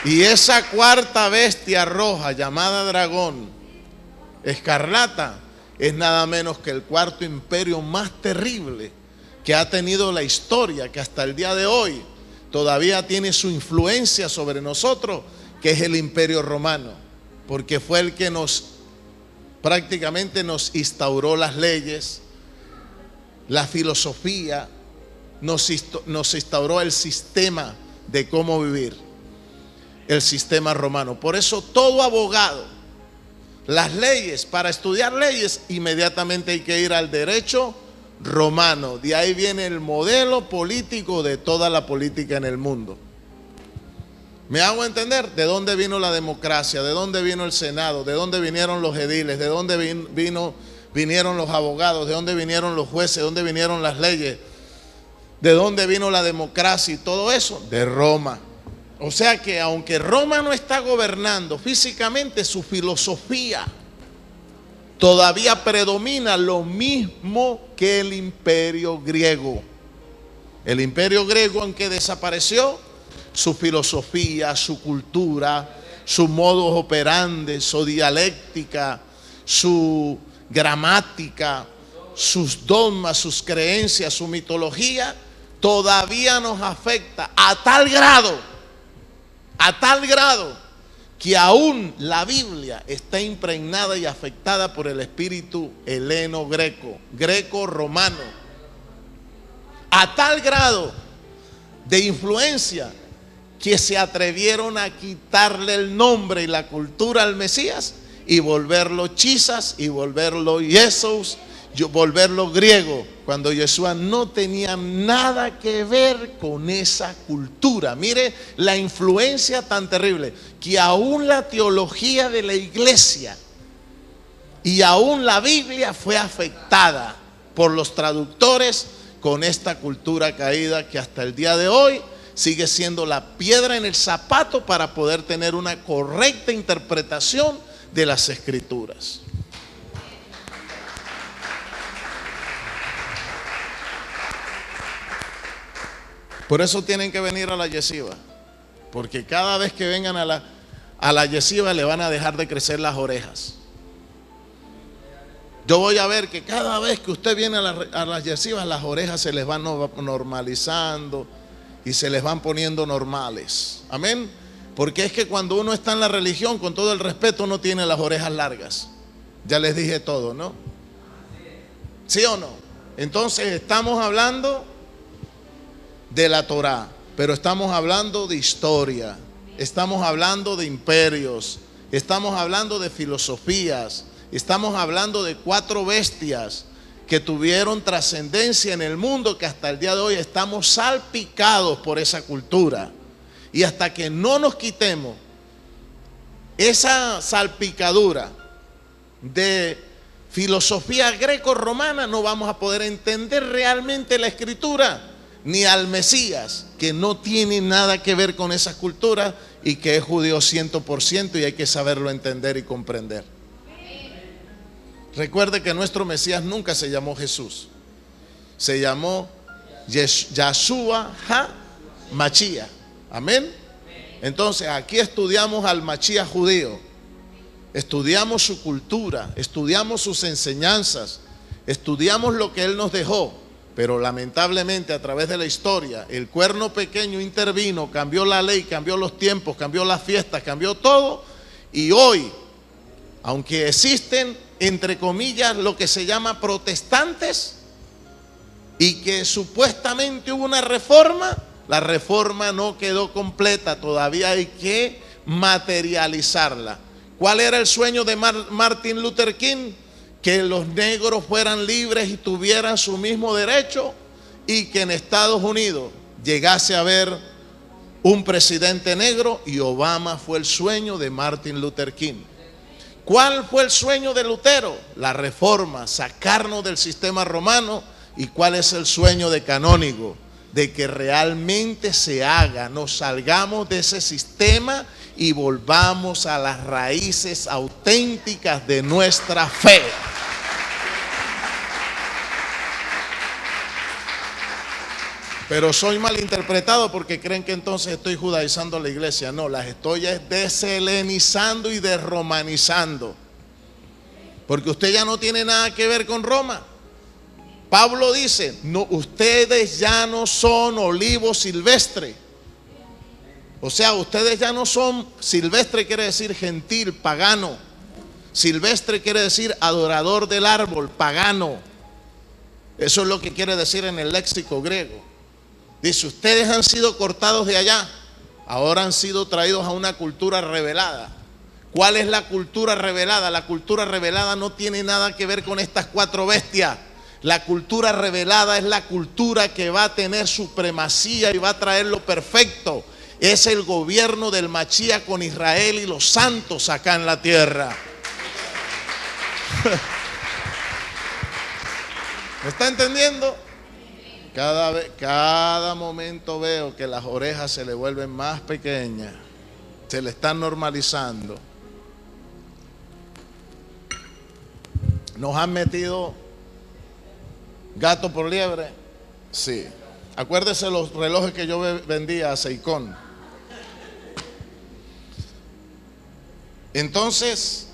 Y esa cuarta bestia roja llamada dragón, escarlata, es nada menos que el cuarto imperio más terrible que ha tenido la historia, que hasta el día de hoy todavía tiene su influencia sobre nosotros, que es el Imperio Romano, porque fue el que prácticamente nos instauró las leyes, la filosofía, nos instauró el sistema de cómo vivir, el sistema romano. Por eso todo abogado, las leyes, para estudiar leyes, inmediatamente hay que ir al derecho romano. De ahí viene el modelo político de toda la política en el mundo. ¿Me hago entender? ¿De dónde vino la democracia? ¿De dónde vino el Senado? ¿De dónde vinieron los ediles? ¿De dónde vinieron los abogados? ¿De dónde vinieron los jueces? ¿De dónde vinieron las leyes? ¿De dónde vino la democracia y todo eso? De Roma. O sea que aunque Roma no está gobernando físicamente, su filosofía todavía predomina, lo mismo que el imperio griego. El imperio griego, aunque desapareció, su filosofía, su cultura, su modus operandi, su dialéctica, su gramática, sus dogmas, sus creencias, su mitología, todavía nos afecta a tal grado que aún la Biblia está impregnada y afectada por el espíritu greco-romano, a tal grado de influencia que se atrevieron a quitarle el nombre y la cultura al Mesías y volverlo chisas y volverlo Jesús, volverlo griego, cuando Yeshua no tenía nada que ver con esa cultura. Mire la influencia tan terrible, que aún la teología de la iglesia y aún la Biblia fue afectada por los traductores con esta cultura caída, que hasta el día de hoy sigue siendo la piedra en el zapato para poder tener una correcta interpretación de las Escrituras. Por eso tienen que venir a la yeshiva, porque cada vez que vengan a la yeshiva le van a dejar de crecer las orejas. Yo voy a ver que cada vez que usted viene a las yeshivas, las orejas se les van normalizando y se les van poniendo normales. Amén. Porque es que cuando uno está en la religión, con todo el respeto, uno tiene las orejas largas. Ya les dije todo, ¿no? ¿Sí o no? Entonces estamos hablando de la Torá, pero estamos hablando de historia, estamos hablando de imperios, estamos hablando de filosofías, estamos hablando de cuatro bestias que tuvieron trascendencia en el mundo, que hasta el día de hoy estamos salpicados por esa cultura. Y hasta que no nos quitemos esa salpicadura de filosofía greco-romana, no vamos a poder entender realmente la Escritura, ni al Mesías, que no tiene nada que ver con esa cultura y que es judío 100%, y hay que saberlo entender y comprender. Recuerde que nuestro Mesías nunca se llamó Jesús, se llamó Yeshua HaMashiach. Amén. Entonces aquí estudiamos al Mashiach judío, estudiamos su cultura, estudiamos sus enseñanzas, estudiamos lo que él nos dejó. Pero lamentablemente a través de la historia el cuerno pequeño intervino, cambió la ley, cambió los tiempos, cambió las fiestas, cambió todo. Y hoy, aunque existen entre comillas lo que se llama protestantes, y que supuestamente hubo una reforma, la reforma no quedó completa, todavía hay que materializarla. ¿Cuál era el sueño de Martin Luther King? Que los negros fueran libres y tuvieran su mismo derecho, y que en Estados Unidos llegase a haber un presidente negro, y Obama fue el sueño de Martin Luther King. ¿Cuál fue el sueño de Lutero? La reforma, sacarnos del sistema romano. ¿Y cuál es el sueño de Canónigo? De que realmente se haga, nos salgamos de ese sistema y volvamos a las raíces auténticas de nuestra fe. Pero soy malinterpretado porque creen que entonces estoy judaizando la iglesia. No, las estoy deshelenizando y desromanizando. Porque usted ya no tiene nada que ver con Roma. Pablo dice, no, ustedes ya no son olivo silvestre. O sea, ustedes ya no son, silvestre quiere decir gentil, pagano. Silvestre quiere decir adorador del árbol, pagano. Eso es lo que quiere decir en el léxico griego. Dice, ustedes han sido cortados de allá, ahora han sido traídos a una cultura revelada. ¿Cuál es la cultura revelada? La cultura revelada no tiene nada que ver con estas cuatro bestias. La cultura revelada es la cultura que va a tener supremacía y va a traer lo perfecto. Es el gobierno del Mashiach con Israel y los santos acá en la tierra. ¿Me está entendiendo? Cada momento veo que las orejas se le vuelven más pequeñas, se le están normalizando. Nos han metido gato por liebre. Sí. Acuérdese los relojes que yo vendía a Seicón. Entonces,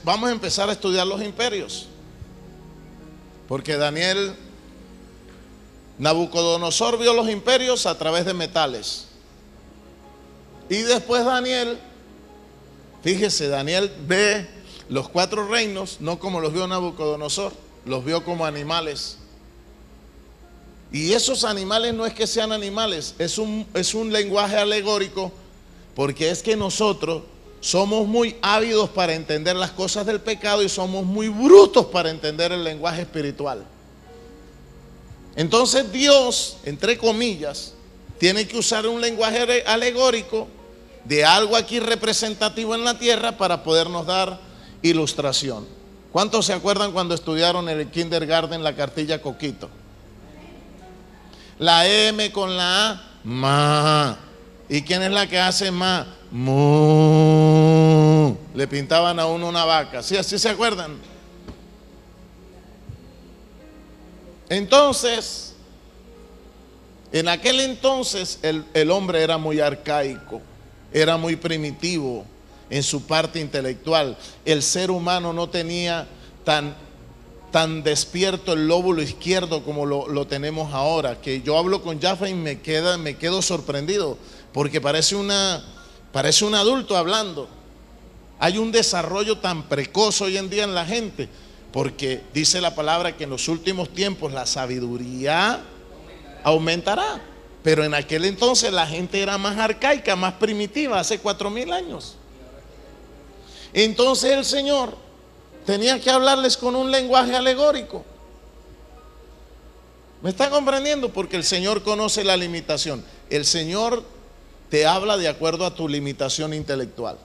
vamos a empezar a estudiar los imperios. Porque Nabucodonosor vio los imperios a través de metales. Y después Daniel, fíjese, Daniel ve los cuatro reinos, no como los vio Nabucodonosor, los vio como animales. Y esos animales no es que sean animales, es un lenguaje alegórico, porque es que nosotros somos muy ávidos para entender las cosas del pecado y somos muy brutos para entender el lenguaje espiritual. Entonces Dios, entre comillas, tiene que usar un lenguaje alegórico de algo aquí representativo en la tierra para podernos dar ilustración. ¿Cuántos se acuerdan cuando estudiaron en el kindergarten la cartilla Coquito? La M con la A, ma. ¿Y quién es la que hace ma? Mu. Le pintaban a uno una vaca. ¿Sí? ¿Así se acuerdan? Entonces, en aquel entonces el hombre era muy arcaico, era muy primitivo en su parte intelectual. El ser humano no tenía tan despierto el lóbulo izquierdo como lo tenemos ahora, que yo hablo con Jaffa y me quedo sorprendido, porque parece un adulto hablando. Hay un desarrollo tan precoz hoy en día en la gente, porque dice la palabra que en los últimos tiempos la sabiduría aumentará. Pero en aquel entonces la gente era más arcaica, más primitiva, hace 4000 años. Entonces el Señor tenía que hablarles con un lenguaje alegórico. ¿Me están comprendiendo? Porque el Señor conoce la limitación. El Señor te habla de acuerdo a tu limitación intelectual.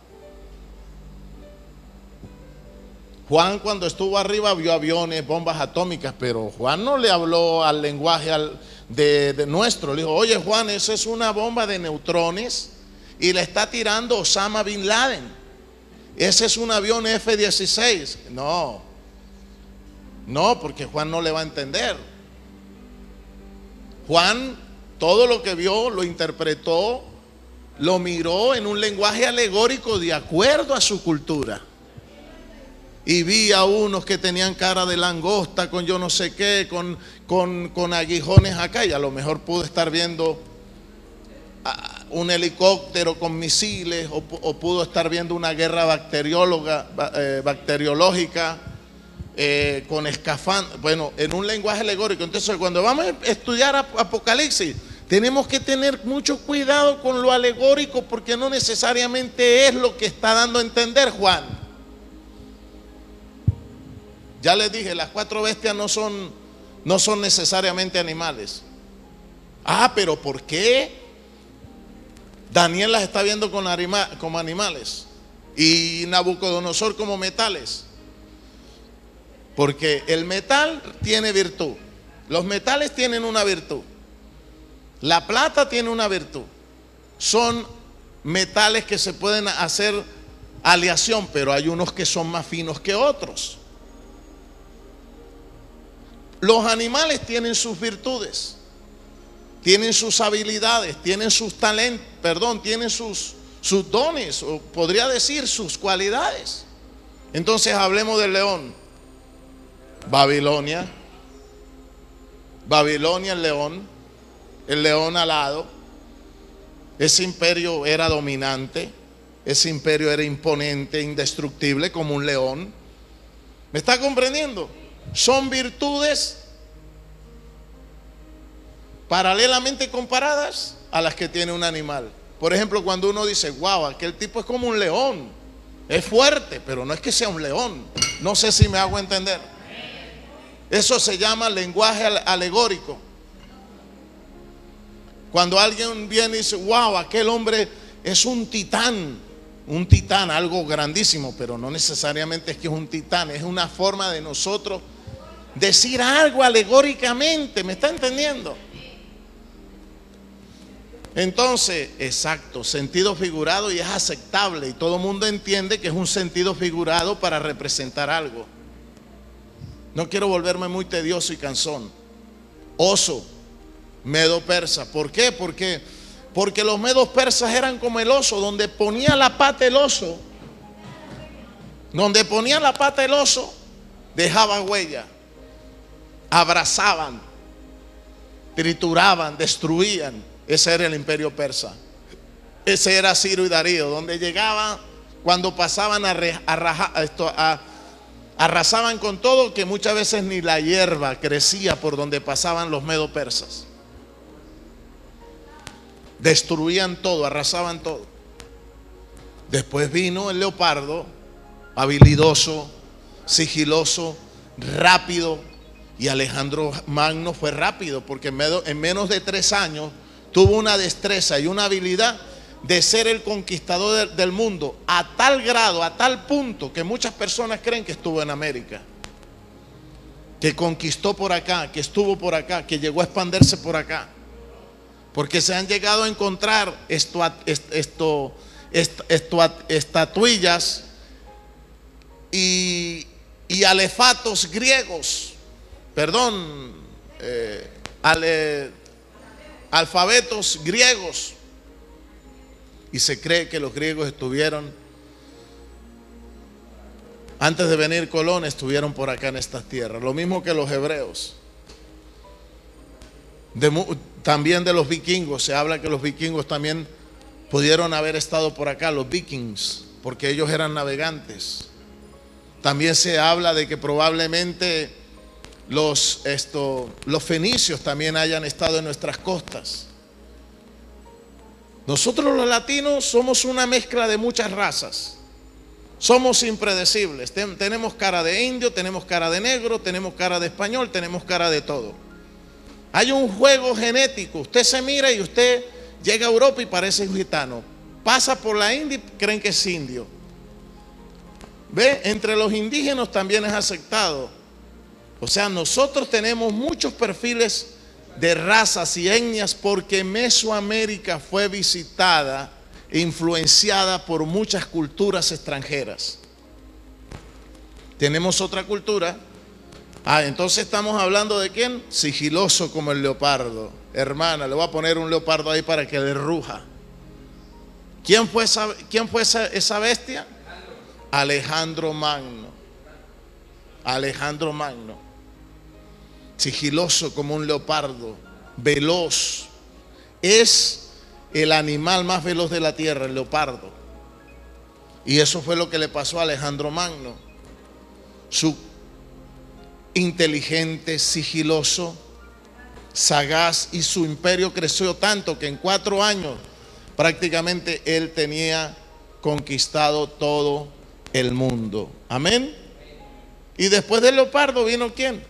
Juan, cuando estuvo arriba, vio aviones, bombas atómicas, pero Juan no le habló al lenguaje de nuestro. Le dijo, oye Juan, esa es una bomba de neutrones y le está tirando Osama Bin Laden. Ese es un avión F-16. No, porque Juan no le va a entender. Juan todo lo que vio lo interpretó, lo miró en un lenguaje alegórico de acuerdo a su cultura. Y vi a unos que tenían cara de langosta, con yo no sé qué, con aguijones acá, y a lo mejor pudo estar viendo un helicóptero con misiles, o pudo estar viendo una guerra bacteriológica con escafandra. Bueno, en un lenguaje alegórico. Entonces, cuando vamos a estudiar Apocalipsis, tenemos que tener mucho cuidado con lo alegórico, porque no necesariamente es lo que está dando a entender Juan. Ya les dije, las cuatro bestias no son necesariamente animales. Pero ¿por qué Daniel las está viendo como animales y Nabucodonosor como metales? Porque el metal tiene virtud. Los metales tienen una virtud. La plata tiene una virtud. Son metales que se pueden hacer aleación, pero hay unos que son más finos que otros. Los animales tienen sus virtudes. tienen sus habilidades, tienen sus talentos, tienen sus dones, o podría decir sus cualidades. Entonces hablemos del león. Babilonia, el león alado. Ese imperio era dominante, ese imperio era imponente, indestructible como un león. ¿Me está comprendiendo? Son virtudes paralelamente comparadas a las que tiene un animal. Por ejemplo, cuando uno dice, wow, aquel tipo es como un león, es fuerte, pero no es que sea un león. No sé si me hago entender. Eso se llama lenguaje alegórico. Cuando alguien viene y dice, wow, aquel hombre es un titán, algo grandísimo, pero no necesariamente es que es un titán, es una forma de nosotros decir algo alegóricamente. ¿Me está entendiendo? Entonces, exacto, sentido figurado, y es aceptable, y todo el mundo entiende que es un sentido figurado para representar algo. No quiero volverme muy tedioso y cansón. Oso, medo persa. ¿Por qué? Porque los medos persas eran como el oso, donde ponía la pata el oso, dejaba huella. Abrazaban, trituraban, destruían. Ese era el imperio persa. Ese era Ciro y Darío, donde llegaban, cuando pasaban arrasaban con todo, que muchas veces ni la hierba crecía por donde pasaban los medo persas. Destruían todo, arrasaban todo. Después vino el leopardo, habilidoso, sigiloso, rápido. Y Alejandro Magno fue rápido, porque en menos de 3 años tuvo una destreza y una habilidad de ser el conquistador del mundo, a tal grado, a tal punto, que muchas personas creen que estuvo en América, que conquistó por acá, que estuvo por acá, que llegó a expandirse por acá, porque se han llegado a encontrar estatuillas y alefatos griegos, alfabetos griegos, y se cree que los griegos estuvieron, antes de venir Colón, estuvieron por acá en estas tierras, lo mismo que los hebreos. También de los vikingos se habla que los vikingos también pudieron haber estado por acá, los vikings, porque ellos eran navegantes. También se habla de que probablemente los fenicios también hayan estado en nuestras costas. Nosotros los latinos somos una mezcla de muchas razas. Somos impredecibles. Tenemos cara de indio, tenemos cara de negro, tenemos cara de español, tenemos cara de todo. Hay un juego genético. Usted se mira y usted llega a Europa y parece un gitano. Pasa por la India y creen que es indio. ¿Ve? Entre los indígenas también es aceptado. O sea, nosotros tenemos muchos perfiles de razas y etnias, porque Mesoamérica fue visitada e influenciada por muchas culturas extranjeras. Tenemos otra cultura. Entonces estamos hablando de ¿quién? Sigiloso como el leopardo. Hermana, le voy a poner un leopardo ahí para que le ruja. ¿Quién fue esa bestia? Alejandro Magno. Alejandro Magno. Sigiloso como un leopardo, veloz. Es el animal más veloz de la tierra, el leopardo. Y eso fue lo que le pasó a Alejandro Magno. Su inteligente, sigiloso, sagaz, y su imperio creció tanto que en 4 años prácticamente él tenía conquistado todo el mundo. Amén. Y después del leopardo vino ¿quién?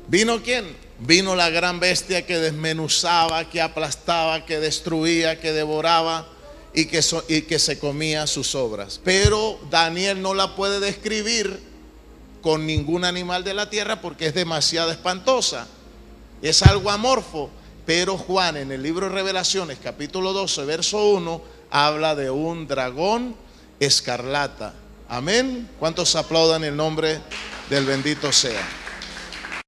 ¿Vino quién? Vino la gran bestia que desmenuzaba, que aplastaba, que destruía, que devoraba y que se comía sus obras. Pero Daniel no la puede describir con ningún animal de la tierra porque es demasiado espantosa. Es algo amorfo. Pero Juan, en el libro de Revelaciones, capítulo 12, verso 1, habla de un dragón escarlata. Amén. ¿Cuántos aplaudan el nombre del bendito sea?